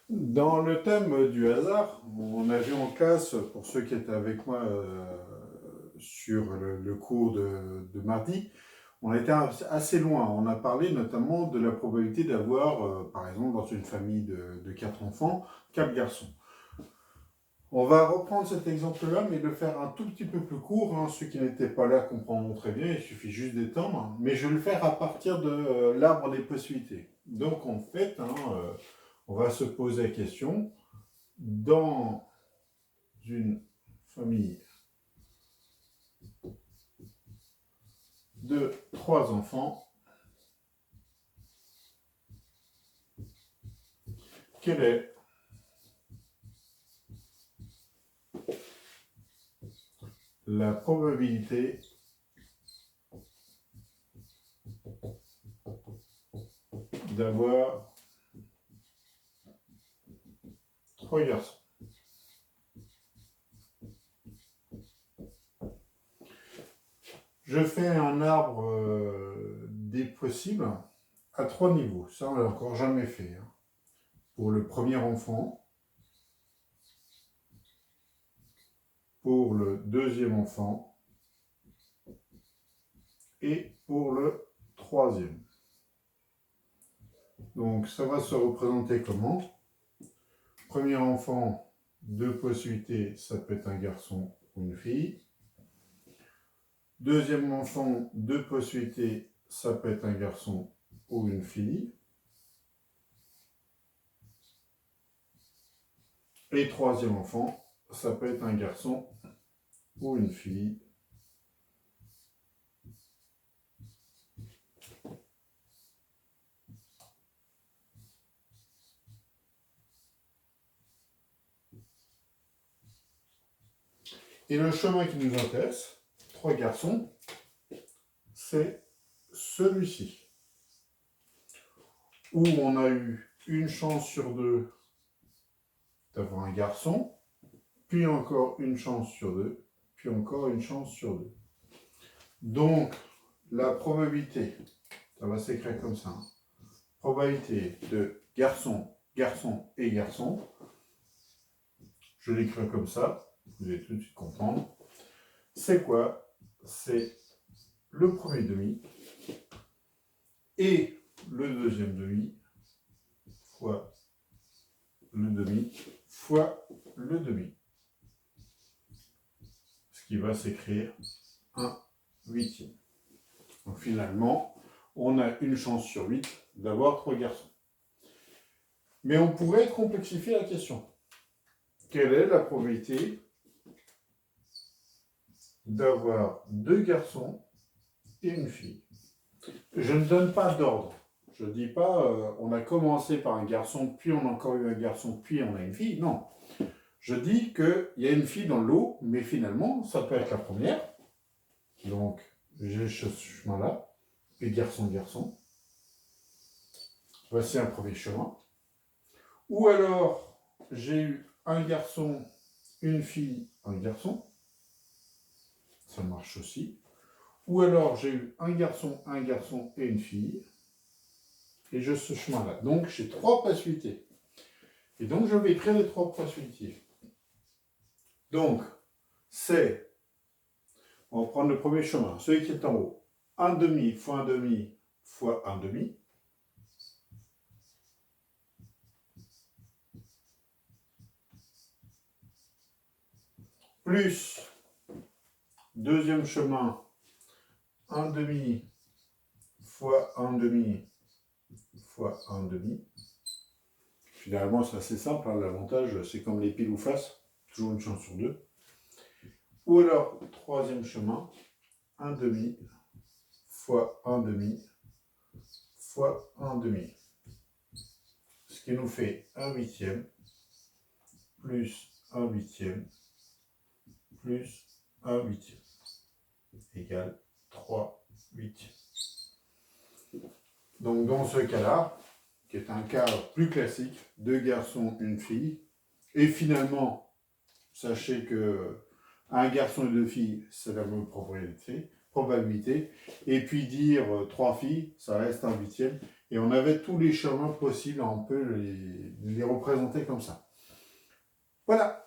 Dans le thème du hasard, on a vu en classe, pour ceux qui étaient avec moi sur le cours de mardi, on était assez loin. On a parlé notamment de la probabilité d'avoir, par exemple, dans une famille de 4 enfants, 4 garçons. On va reprendre cet exemple-là, mais le faire un tout petit peu plus court. Hein. Ceux qui n'étaient pas là comprendront très bien, il suffit juste d'étendre. Mais je vais le faire à partir de l'arbre des possibilités. Donc en fait, on va se poser la question, dans une famille de 3 enfants, quelle est la probabilité d'avoir 3 garçons? Je fais un arbre des possibles à 3 niveaux. Ça, on l'a encore jamais fait. Hein. Pour le premier enfant, pour le deuxième enfant et pour le troisième. Donc, ça va se représenter comment? Premier enfant, 2 possibilités, ça peut être un garçon ou une fille. Deuxième enfant, 2 possibilités, ça peut être un garçon ou une fille. Et troisième enfant, ça peut être un garçon ou une fille. Et le chemin qui nous intéresse, 3 garçons, c'est celui-ci. Où on a eu une chance sur 2 d'avoir un garçon, puis encore une chance sur 2, puis encore une chance sur 2. Donc, la probabilité, ça va s'écrire comme ça, hein, probabilité de garçon, garçon et garçon, je l'écris comme ça, vous allez tout de suite comprendre, c'est quoi? C'est le premier demi et le deuxième demi fois le demi fois le demi. Ce qui va s'écrire 1 huitième. Donc finalement, on a une chance sur 8 d'avoir 3 garçons. Mais on pourrait complexifier la question. Quelle est la probabilité d'avoir 2 garçons et une fille? Je ne donne pas d'ordre. Je ne dis pas on a commencé par un garçon, puis on a encore eu un garçon, puis on a une fille. Non. Je dis qu'il y a une fille dans l'eau, mais finalement, ça peut être la première. Donc, j'ai ce chemin-là. Puis garçon, garçon. Voici un premier chemin. Ou alors, j'ai eu un garçon, une fille, un garçon. Ça marche aussi. Ou alors, j'ai eu un garçon et une fille. Et j'ai ce chemin-là. Donc, j'ai 3 possibilités. Et donc, je vais écrire les 3 possibilités. Donc, c'est, on va prendre le premier chemin, celui qui est en haut. 1 demi fois 1 demi fois 1 demi. Plus, deuxième chemin, 1 demi fois 1 demi fois 1 demi. Finalement, c'est assez simple. Hein. L'avantage, c'est comme les piles ou face, toujours une chance sur 2. Ou alors, troisième chemin, 1 demi fois 1 demi fois 1 demi. Ce qui nous fait 1 huitième plus 1 huitième plus 1 huitième égale 3 huitièmes. Donc dans ce cas-là, qui est un cas plus classique, 2 garçons, une fille, et finalement, sachez que un garçon et 2 filles, c'est la même probabilité, et puis dire 3 filles, ça reste 1 huitième, Et on avait tous les chemins possibles, on peut les représenter comme ça. Voilà.